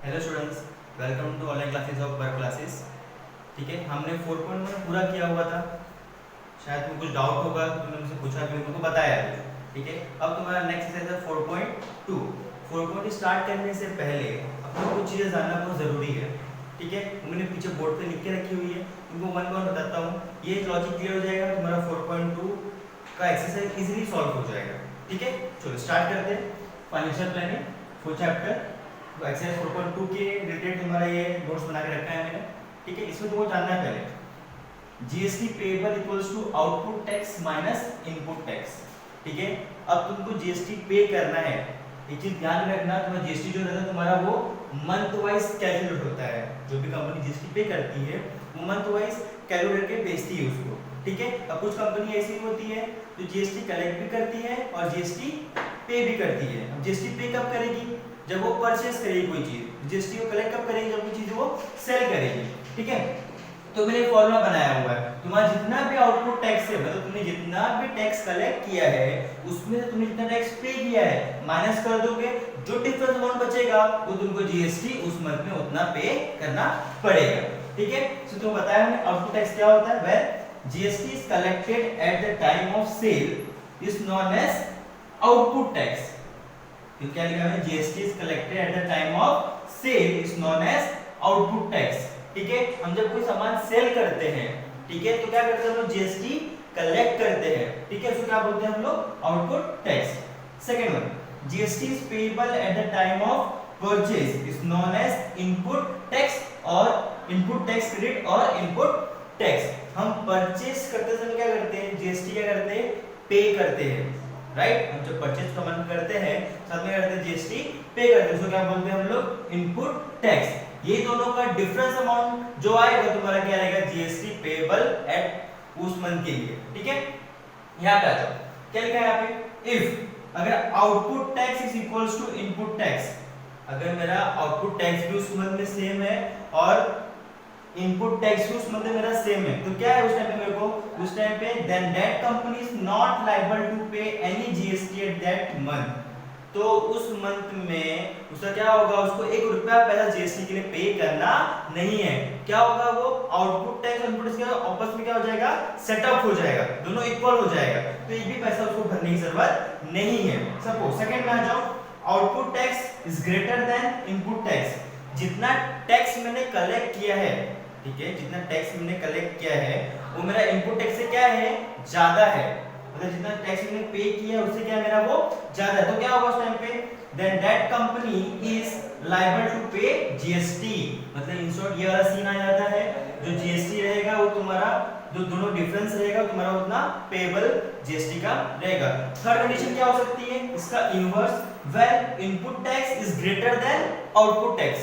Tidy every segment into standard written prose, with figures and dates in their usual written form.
Hello students, welcome to online classes of work classes. ठीक है, हमने 4.1 पूरा किया हुआ था। शायद तुम्हें कुछ डाउट होगा, तुमने मुझसे पूछा भी, तुमको बताया है। ठीक है, अब तुम्हारा नेक्स्ट एक्सरसाइज है 4.2। 4.2 स्टार्ट करने से पहले आपको कुछ चीज़ें जानना बहुत ज़रूरी है। ठीक है, मैंने पीछे बोर्ड पे लिख के रखी हुई है, तुमको वन बाय वन बताता हूँ। ये लॉजिक क्लियर हो जाएगा, तुम्हारा 4.2 का एक्सरसाइज इजीली सॉल्व हो जाएगा। ठीक है, चलो स्टार्ट करते हैं। Financial planning full chapter exercise 4.2 के रिलेटेड तुम्हारा ये नोट्स बना के रखा है मैंने। ठीक है, इसमें तुमको जानना है पहले GST payable equals to output tax minus input tax. ठीक है, अब तुमको जीएसटी पे करना है। एक चीज ध्यान में रखना, तुम्हारा जीएसटी जो रहता है तुम्हारा वो मंथ वाइज कैलकुलेट होता है। जो भी कंपनी जीएसटी पे करती है वो मंथ वाइज कैलकुलेट करके बेचती है उसको। ठीक है, अब कुछ कंपनी ऐसी होती है जो जीएसटी कलेक्ट भी करती है और जीएसटी पे भी करती है। अब जीएसटी पे कब करेगी? जब वो परचेस करेगी कोई चीज। जीएसटी को कलेक्ट कब करेगी? जब कोई चीज वो सेल करेगी। ठीक है, तो मैंने फॉर्मूला बनाया हुआ है। तुम्हारा जितना भी आउटपुट टैक्स है, मतलब तुमने जितना भी टैक्स कलेक्ट किया है उसमें से तुमने जितना टैक्स पे किया है माइनस कर दोगे। जो डिफरेंस अमाउंट बचेगा वो तुमको जीएसटी उस मंथ में उतना पे करना पड़ेगा। ठीक है, सो तुमको बताया हमने आउटपुट टैक्स क्या होता है। Where GST is collected at the time of sale is known as output tax. तो क्या लिखा है? GST is collected at the time of sale is known as output tax. ठीक है, हम जब कोई सामान सेल करते हैं, ठीक है, तो क्या करते हैं हम लोग? जीएसटी कलेक्ट करते हैं। ठीक है, इसको क्या बोलते हैं हम लोग? Output tax. Second one, GST is payable at the time of purchase is known as input tax और इनपुट टैक्स क्रेडिट और इनपुट टैक्स। हम परचेज करते समय क्या करते हैं? जीएसटी क्या करते हैं? पे करते हैं। राइट, हम जब परचेज सामान करते हैं साथ में करते हैं जीएसटी पे करते हैं, उसको क्या बोलते हैं हम लोग? Input tax. ये दोनों का डिफरेंस अमाउंट जो आएगा तुम्हारा क्या रहेगा? जीएसटी पेएबल एट उस मंथ के लिए। ठीक है, यहां पे आ जाओ, क्या लिखा है यहाँ पे? इफ अगर output tax is equals to input tax, अगर मेरा आउटपुट टैक्स भी उस मंथ में सेम है और इनपुट टैक्स भी उस मंथ में मेरा सेम है, तो क्या है उस टाइम पे मेरे को? उस टाइम पे then that company is not liable to pay any GST at that month. तो उस मंथ में उसका क्या होगा? उसको 1 रुपया पैसा जीएसटी के लिए पे करना नहीं है। क्या होगा? वो आउटपुट टैक्स और इनपुट टैक्स का आपस में क्या हो जाएगा? सेटअप हो जाएगा, दोनों इक्वल हो जाएगा, तो एक भी पैसा उसको भरने की जरूरत नहीं है। सपोज सेकंड में आ जाओ, output tax is greater then input tax. जितना टैक्स मैंने कलेक्ट किया है, ठीक है, जितना टैक्स मैंने कलेक्ट किया है वो मेरा इनपुट टैक्स से क्या है? ज्यादा है। मतलब जितना टैक्स मैंने पे किया है उससे क्या मेरा वो ज्यादा है, तो क्या होगा उस टाइम पे? Then that company is liable to pay GST. मतलब इन शॉर्ट ये वाला सीन आ जाता है, जो जीएसटी रहेगा वो तुम्हारा जो दोनों डिफरेंस रहेगा तुम्हारा उतना पेएबल जीएसटी का रहेगा। थर्ड कंडीशन क्या हो सकती है? इसका inverse, where input tax is greater than output tax.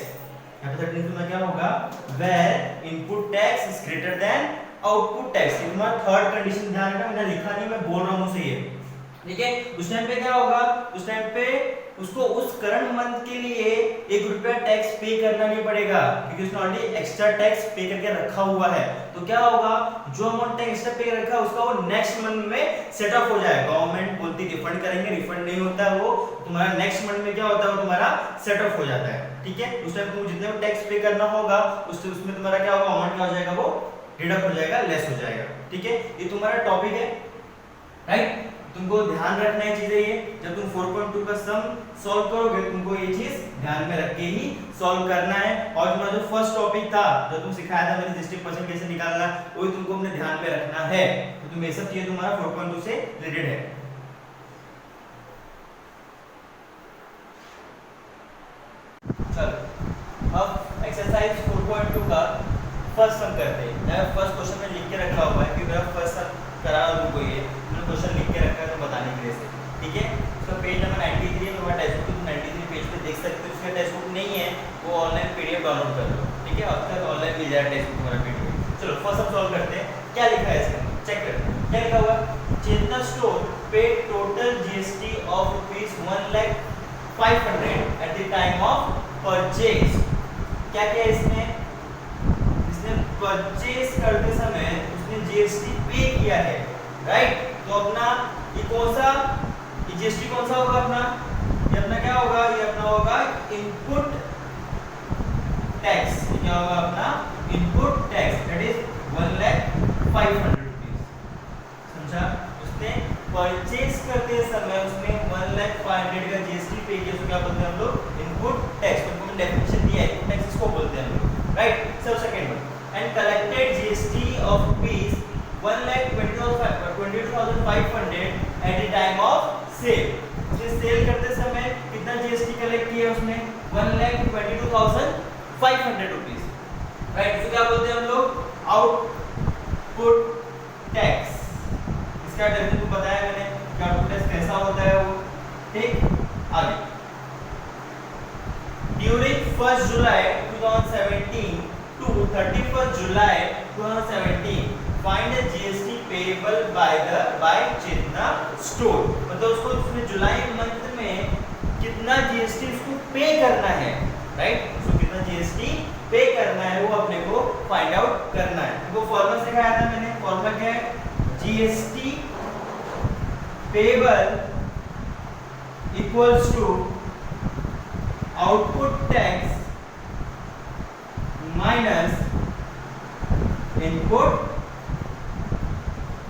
यहाँ पे थर्ड कंडीशन में क्या होगा? Where input tax is greater than output tax. ये तुम्हारा थर्ड कंडीशन ध्यान रखना, मैंने लिखा नहीं, मैं बोल रहा हूं उसे ये। ठीक है, उस टाइम पे क्या होगा? उस टाइम पे उसको उस करंट मंथ के लिए 1 रुपया टैक्स पे करना नहीं पड़ेगा, क्योंकि उसने ऑलरेडी एक्स्ट्रा टैक्स पे करके रखा हुआ है। तो क्या होगा? जो अमाउंट टैक्स एक्स्ट्रा पे रखा है उसका वो नेक्स्ट मंथ में सेटअप हो जाएगा। गवर्नमेंट बोलती रिफंड करेंगे, रिफंड नहीं होता है, वो तुम्हारा नेक्स्ट मंथ में क्या होता है? वो तुम्हारा सेटअप हो जाता है। ठीक है, उस टाइम तुमको जितना भी टैक्स पे करना होगा उसमें तुम्हारा क्या होगा? अमाउंट क्या हो जाएगा? वो डिडक्ट हो जाएगा, लेस हो जाएगा। ठीक है, ये तुम्हारा टॉपिक है। राइट, तुमको ध्यान रखना है चीजें ये। जब तुम 4.2 का सम सॉल्व करोगे तुमको ये चीज ध्यान में रख के ही सॉल्व करना है। और तुम्हारा जो फर्स्ट टॉपिक था जो तुम सिखाया था मैंने 60% कैसे निकालना, वही तुमको अपने ध्यान में रखना है। तो तुम ये सब चीजें तुम्हारा 4.2 से रिलेटेड है। चलो अब एक्सरसाइज 4.2 का फर्स्ट सम करते हैं। मैं फर्स्ट क्वेश्चन में लिख के रखा हुआ है कि मेरा फर्स्ट सम करा तुमको, ये मैंने क्वेश्चन लिख के रखा है तो बताने के लिए से। ठीक है, उसका पेज नंबर 93 है, तुम्हारा टेक्स्ट बुक 93 पेज पे देख सकते हो। उसका टेक्स्ट बुक नहीं है वो ऑनलाइन पीडीएफ डाउनलोड कर लो। ठीक है, आपका ऑनलाइन मिल जाएगा टेक्स्ट बुक तुम्हारा पीडीएफ। चलो फर्स्ट सम सॉल्व करते हैं। क्या लिखा है इसका चेक करते हैं। क्या लिखा हुआ? चेतना स्टोर पे total GST of ₹1,05,000 eight the time of purchase. क्या क्या इसने परचेज करते समय उसने जीएसटी पे किया है। राइट, तो अपना ये कौन सा जीएसटी कौन सा होगा? अपना ये अपना क्या होगा? ये अपना होगा इनपुट टैक्स, क्या होगा अपना input tax, that is 1,05,000 rupees. समझा? उसने परचेज करते समय उसने 1,05,000 का जीएसटी पे किया, उसको क्या बोलते हैं हम लोग? Input tax. तो हमने डेफिनेशन दिया है, इनपुट टैक्स इसको बोलते हैं हम लोग, राइट? सब second one, and collected GST of rupees 1,22,500 at the time of sale. उसने सेल करते समय कितना जीएसटी कलेक्ट किया उसने? 1,22,500 रुपीस, राइट? इसको क्या बोलते हैं हम लोग? Output tax. इसका डेफिनेशन बताया मैंने कि आउटपुट टैक्स कैसा होता है वो, ठीक? आगे, during 1 July 2017 to 31 July 2017 find the GST payable by Chetna store. मतलब उसको उसने जुलाई मंथ में कितना जीएसटी उसको पे करना है, राइट? उसको कितना जीएसटी पे करना है वो अपने को फाइंड आउट करना है। वो फॉर्मूला सिखाया था मैंने, फॉर्मूला क्या है? GST payable equals to output tax minus input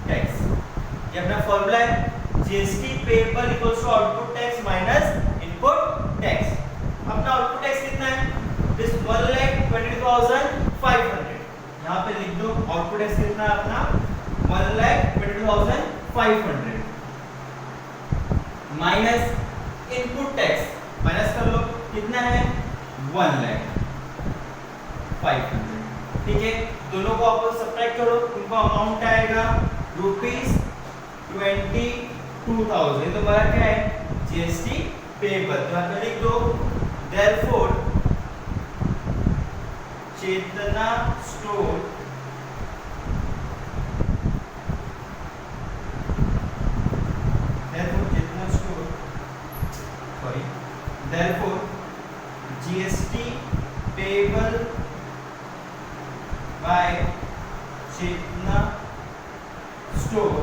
tax. ये अपना फॉर्मूला है, GST payable equals to output tax minus input tax. अपना आउटपुट टैक्स कितना है? दिस 1,22,500। यहाँ पे लिख दो आउटपुट टैक्स कितना है अपना? 1,22,500 माइनस इनपुट टैक्स, माइनस कर लो, कितना है? 1,05,000। ठीक है, दोनों को आप सब्ट्रैक्ट करो, उनको अमाउंट आएगा ₹22,000। ये तुम्हारा क्या है? GST payable. तो यहाँ पे लिख दो therefore Chetna store therefore GST payable by Chetna store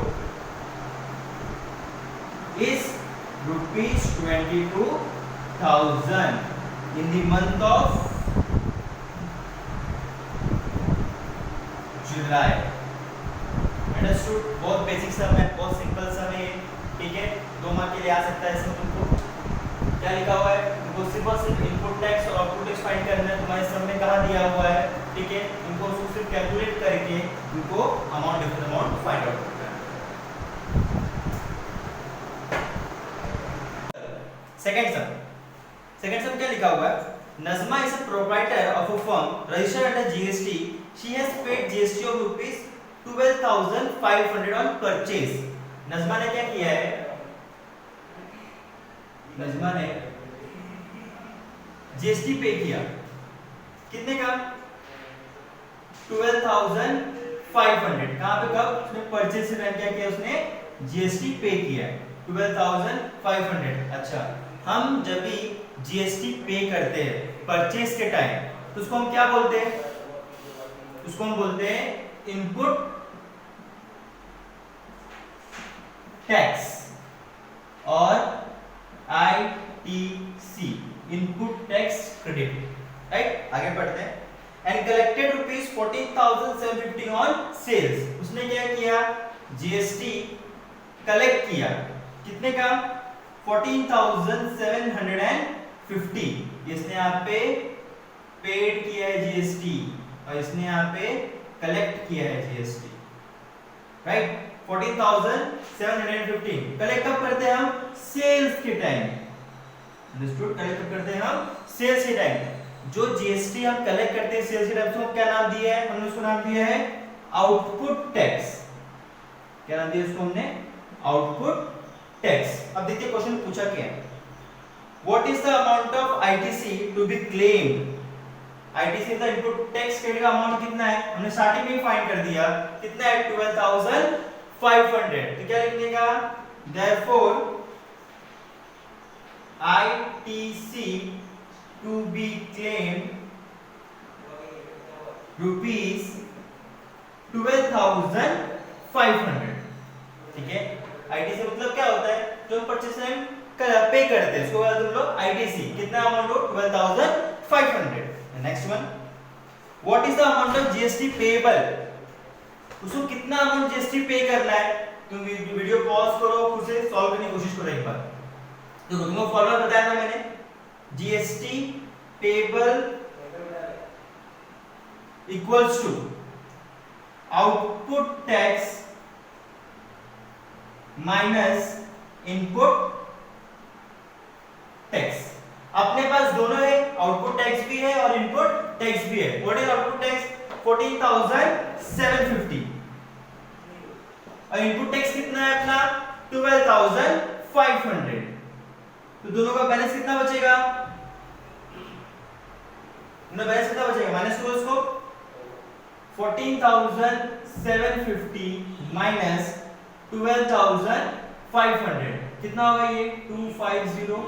is ₹22,000 in the month of July। Understood? बहुत बेसिक सम है, बहुत सिंपल सम है, ठीक है? 2 मार्क के लिए आ सकता है इसमें। तुमको क्या लिखा हुआ है? इनको सिर्फ इनपुट टैक्स और आउटपुट टैक्स फाइंड करना है। तुम्हारे सम में कहाँ दिया हुआ है, ठीक है? इनको सिर्फ कैलकुलेट करके इनको amount, different amount find out करना है। सेकंड सम क्या लिखा हुआ है? Najma is a proprietor of a firm registered under GST. She has paid GST of ₹12,500 on purchase. Najma ने क्या किया है? नजमा ने जीएसटी पे किया, कितने का? 12,500। कहां पे, कब? उसने परचेज से टाइम क्या किया? उसने जीएसटी पे किया 12,500। अच्छा, हम जब भी जीएसटी पे करते हैं परचेज के टाइम, तो उसको हम क्या बोलते हैं? उसको हम बोलते हैं इनपुट टैक्स और ITC, input tax credit, right? आगे पढ़ते हैं। And collected ₹14,750 on sales. उसने क्या किया? जीएसटी कलेक्ट किया, कितने का? 14,750। इसने यहाँ पे पेड किया है जीएसटी और इसने यहाँ पे कलेक्ट किया है जीएसटी, राइट? 14,750 कलेक्ट कब करते हैं हम? सेल्स के टाइम। अंडरस्टूड? कलेक्ट कब करते हैं हम? सेल्स के टाइम। जो जीएसटी हम कलेक्ट करते हैं सेल्स के टाइम, उसको क्या नाम दिया है? हमने उसको नाम दिया है आउटपुट टैक्स। क्या नाम दिया उसको हमने? Output tax. अब देखिए क्वेश्चन पूछा क्या है? What is the amount of ITC to be claimed? ITC का इनपुट टैक्स क्रेडिट का अमाउंट कितना है? हमने स्टार्टिंग में ही फाइंड कर दिया, कितना है? 12,500। तो क्या लिखने का? therefore ITC to be claimed ₹12,500। ठीक है, ITC मतलब क्या होता है? जो परचेज टाइम पे करते हैं उसको बोलते हैं हम लोग ITC। कितना अमाउंट हो? 12,500। Next one, what is the amount of GST payable, उसको कितना अमाउंट जीएसटी पे करना है। तुम वीडियो पॉज करो, खुद से सॉल्व करने की कोशिश करो एक बार। तो तुमको फॉर्मूला बताया था मैंने, GST payable equals to output tax minus input tax. अपने पास दोनों है, आउटपुट टैक्स भी है और इनपुट टैक्स भी है। What is output tax? 14,750 और इनपुट टैक्स कितना है अपना? 12,500। तो दोनों का बैलेंस कितना बचेगा? दोनों बैलेंस कितना बचेगा? माइनस करो इसको। 14,750 माइनस 12,500 कितना होगा ये? 2502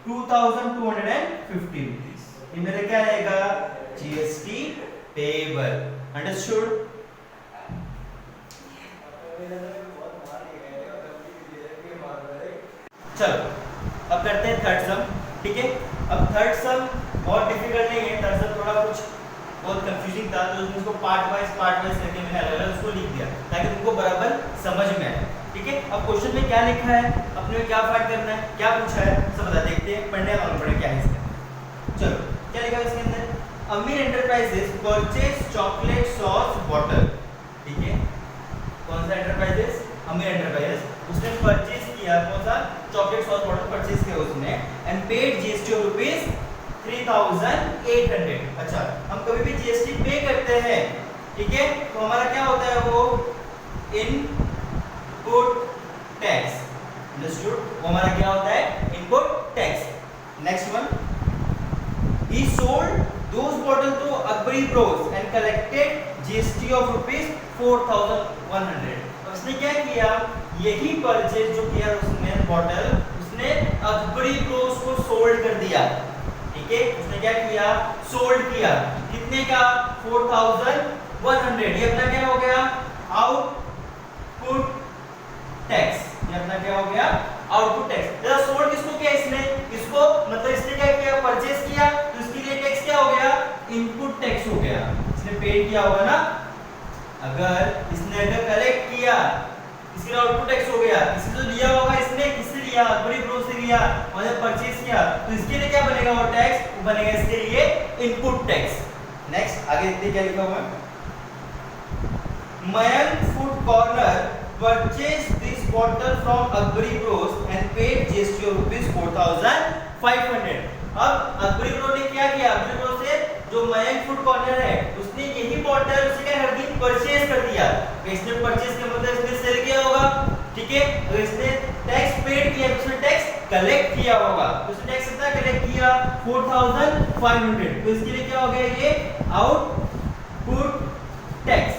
2250 रुपीस। ये मेरा क्या रहेगा? GST payable. अंडरस्टूड? चलो अब करते हैं थर्ड सम। ठीक है, अब थर्ड सम बहुत डिफिकल्ट नहीं है, थर्ड सम थोड़ा कुछ बहुत कंफ्यूजिंग था, तो उसको पार्ट वाइज करके मैंने अलग-अलग उसको लिख दिया ताकि तुमको बराबर समझ में आए। ठीक है, अब क्वेश्चन में क्या लिखा है, अपने को क्या फाइंड करना है, क्या पूछा है, सब बता देखते हैं, पढ़ने मालूम पड़े क्या है इसका। चलो क्या लिखा है इसके अंदर? अमीर enterprises purchase chocolate sauce bottle. ठीक है, कौन सा एंटरप्राइजेस? अमीर एंटरप्राइजेस। उसने परचेज किया कौन सा? चॉकलेट सॉस बॉटल परचेज किया उसने and paid GST of rupees 3,800। अच्छा, हम कभी भी जीएसटी पे करते हैं, ठीक है, तो हमारा क्या होता है? वो इनपुट टैक्स। अंडरस्टूड? वो हमारा क्या होता है? Input tax. Next one, he sold those bottles to Akbari Bros and collected GST of rupees 4,100। उसने क्या किया? यही परचेज जो किया उसने बॉटल, उसने अकबरी ब्रोस को सोल्ड कर दिया। ठीक है, उसने क्या किया? सोल्ड किया। कितने का? 4,100। ये अपना क्या हो गया? Output tax. ये अपना क्या हो गया? Output tax. जरा सोल्ड किसको किया इसने? इसको मतलब इसने क्या किया? परचेज किया, तो इसके लिए टैक्स क्या हो गया? इनपुट टैक्स हो गया। इसने पेड किया होगा ना। अगर इसने कलेक्ट किया, इसके लिए आउटपुट टैक्स हो गया। इससे जो लिया होगा इसने, किससे लिया? अकबरी ब्रो से लिया और जब परचेज किया, तो इसके लिए क्या बनेगा? वो टैक्स वो बनेगा इसके लिए इनपुट टैक्स। नेक्स्ट आगे देखते क्या लिखा हुआ है। Mayank food corner purchased this bottle from Akbari Bros and paid GST of rupees 4,500। अब अकबरी ब्रो ने क्या किया? अकबरी ब्रो से जो मयंक फूड कॉर्नर है उसने यही बॉटल उसे क्या कर दी? परचेज कर दिया। इसने परचेज किया मतलब इसने सेल किया होगा। ठीक है, अगर इसने टैक्स पेड किया तो उसने टैक्स कलेक्ट किया होगा। तो उसने टैक्स कितना कलेक्ट किया? 4,500। तो इसके लिए क्या हो गया? ये आउटपुट टैक्स।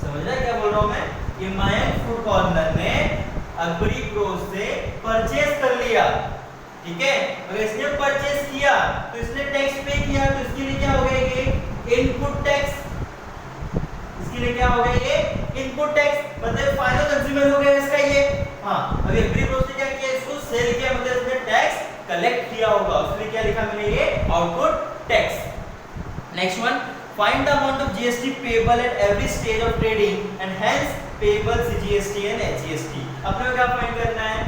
समझ रहे क्या बोल रहा हूं मैं? ये मयंक फूड कॉर्नर ने अकबरी ब्रोस से परचेज कर लिया। ठीक है, अगर इसने परचेज किया तो इसने टैक्स पे किया, तो इसके लिए क्या हो गया? ये इनपुट टैक्स। इसके लिए क्या हो गया? ये इनपुट टैक्स। मतलब फाइनल कंज्यूमर हो गया इसका ये। हाँ, अभी अकबरी ब्रोस ने क्या किया? इसको सेल किया, मतलब इसने टैक्स कलेक्ट किया होगा। उसने क्या लिखा मैंने? ये output tax. Next one, find the amount of GST payable at every stage of trading and hence payable CGST and HGST। अपने को क्या फाइंड करना है?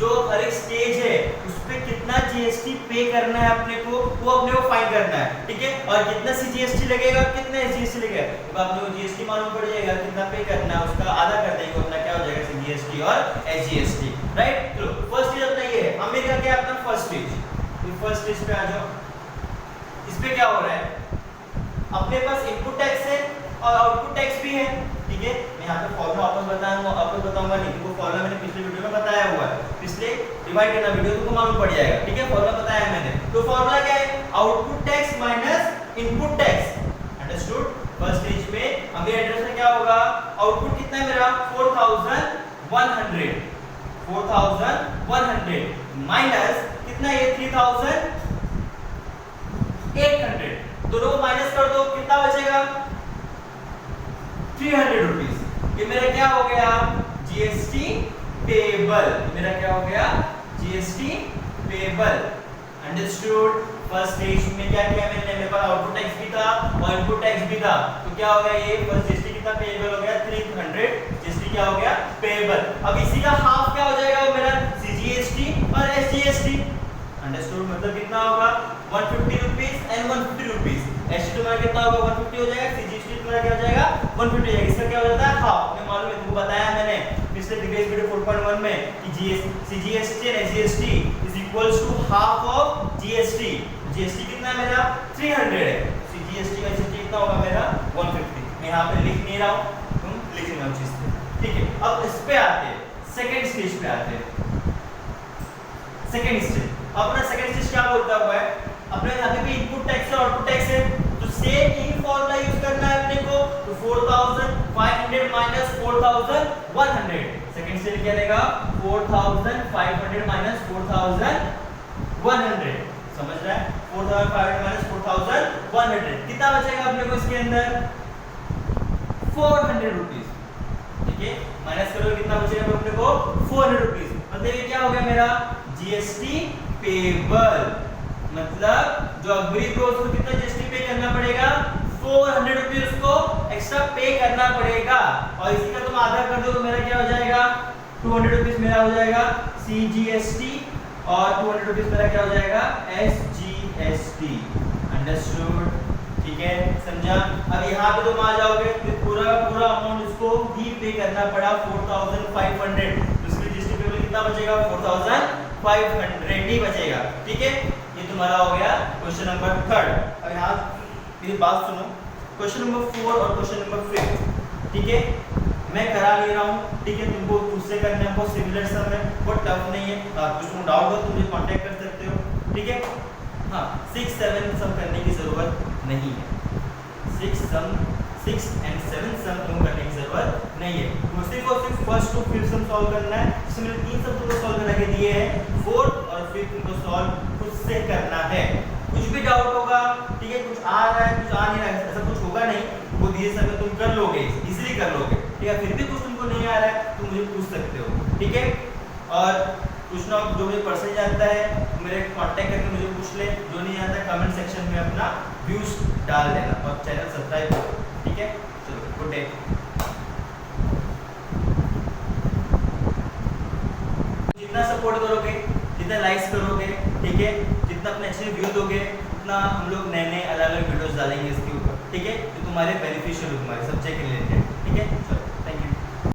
जो हर एक स्टेज है उस पे कितना जीएसटी पे करना है अपने को, वो अपने को फाइंड करना है। ठीक है, और कितना सीजीएसटी लगेगा, कितना एचजीएसटी लगेगा, तो अपने को जीएसटी मालूम पड़ जाएगा कितना पे करना है, उसका आधा कर देंगे, अपना क्या हो जाएगा? सीजीएसटी और एचजीएसटी। राइट, चलो फर्स्ट स्टेज अपना ये है। अमेरिका क्या है? अपना फर्स्ट स्टेज। तो फर्स्ट स्टेज पे आ जाओ। इस पे क्या हो रहा है? अपने पास इनपुट टैक्स है और आउटपुट टैक्स भी है। ठीक है, मैं यहाँ पे फॉर्मूला वापस बताऊंगा, आपको बताऊंगा नहीं, वो फॉर्मूला मैंने पिछले वीडियो में बताया हुआ है, इसलिए रिवाइंड करना वीडियो तो मालूम पड़ जाएगा। ठीक है, फॉर्मूला बताया है मैंने। तो फॉर्मूला क्या है? Output tax minus input tax. Understood? First stage पे हमें एड्रेस में क्या होगा? आउटपुट कितना है मेरा? 4,100 माइनस कितना? ये 3,800। दोनों को माइनस कर दो, कितना बचेगा? 300 रुपीस। ये मेरा क्या हो गया? GST payable. मेरा क्या हो गया? GST payable. Understood. First stage में क्या किया मैंने, मेरे पास आउटपुट टैक्स भी था और इनपुट टैक्स भी था, तो क्या हो गया, ये फर्स्ट जीएसटी कितना पेएबल हो गया 300 जीएसटी क्या हो गया पेएबल। अब इसी का हाफ क्या हो जाएगा, वो मेरा सीजीएसटी और एसजीएसटी। अंडरस्टूड, मतलब कितना होगा 150 रुपीस एंड 150 रुपीस। एसटी तुम्हारा कितना होगा 150 हो जाएगा, सीजीएसटी तुम्हारा क्या हो जाएगा 150 हो जाएगा। इसका क्या हो जाता है हाफ। मैं मालूम है तुमको बताया मैंने पिछले प्रीवियस वीडियो 4.1 में कि CGST and SGST is equals to half of GST. GST कितना है मेरा 300 है, सीजीएसटी का एसजीएसटी कितना होगा मेरा 150। मैं यहां पे लिख नहीं रहा हूं, तुम लिख लेना उस चीज पे, ठीक है। अब इस पे आते हैं, सेकंड स्टेज पे आते हैं। सेकंड स्टेज, अपना सेकंड स्टेज क्या बोलता हुआ है, अपने यहाँ पे भी इनपुट टैक्स और आउटपुट टैक्स है, तो सेम ही फॉर्मूला यूज करना है अपने को। तो 4500 माइनस 4100, सेकंड स्टेज क्या देगा 4500 माइनस 4100, समझ रहा है 4500 माइनस 4100 कितना बचेगा अपने को इसके अंदर 400 रुपीस, ठीक है। माइनस करोगे कितना बचेगा अपने को 400 रुपीस। मतलब ये क्या हो गया मेरा जीएसटी पेबल, मतलब जो अग्री को उसको कितना जीएसटी पे करना पड़ेगा 400 रुपीस उसको एक्स्ट्रा पे करना पड़ेगा। और इसी का तुम आधा कर दो तो मेरा क्या हो जाएगा 200 रुपीस मेरा हो जाएगा सीजीएसटी और 200 रुपीस मेरा क्या हो जाएगा एसजीएसटी। अंडरस्टूड, ठीक है, समझा। अब यहाँ पे तुम आ जाओगे तो पूरा पूरा अमाउंट उसको ही पे करना पड़ा 4500, तो इसके जीएसटी पेबल कितना बचेगा 4500 ही बचेगा, ठीक है। ये तुम्हारा हो गया क्वेश्चन नंबर 3। अब यहाँ मेरी बात सुनो, क्वेश्चन नंबर 4 और क्वेश्चन नंबर 5, ठीक है, मैं करा ले रहा हूँ, ठीक है। तुमको उससे करना है, बहुत सिमिलर सम है, बहुत टफ नहीं है। कुछ तुम डाउट हो तो मुझे कांटेक्ट कर सकते हो, ठीक है। हाँ, 6 7 सम करने की जरूरत नहीं है, 6 एंड 7 सम तुम करने की जरूरत नहीं है। तो सिर्फ और सिर्फ first to fifth sum solve करना है। इसमें मैंने 3 सम तुमको सॉल्व करके दिए हैं, 4th और 5th तुमको सॉल्व खुद से करना है। कुछ भी डाउट होगा, ठीक है, कुछ आ रहा है कुछ आ नहीं रहा है, ऐसा कुछ होगा नहीं, वो दिए समय तुम कर लोगे, इजीली कर लोगे, ठीक है। फिर भी कुछ तुमको नहीं आ रहा है तो मुझे पूछ सकते हो, ठीक है। और कुछ ना जो मुझे पर्सनली आता है मेरे कांटेक्ट करके मुझे पूछ ले, जो नहीं आता कमेंट सेक्शन में अपना व्यूज डाल देना और चैनल सब्सक्राइब करो, ठीक है। चलो, गुड डे। जितना सपोर्ट करोगे, जितना लाइक्स करोगे, ठीक है, जितना अपने अच्छे व्यू दोगे, उतना हम लोग नए नए अलग अलग वीडियोस डालेंगे इसके ऊपर, ठीक है, जो तुम्हारे बेनिफिशियल हो, तुम्हारे सब्जेक्ट के रिलेटेड, ठीक है।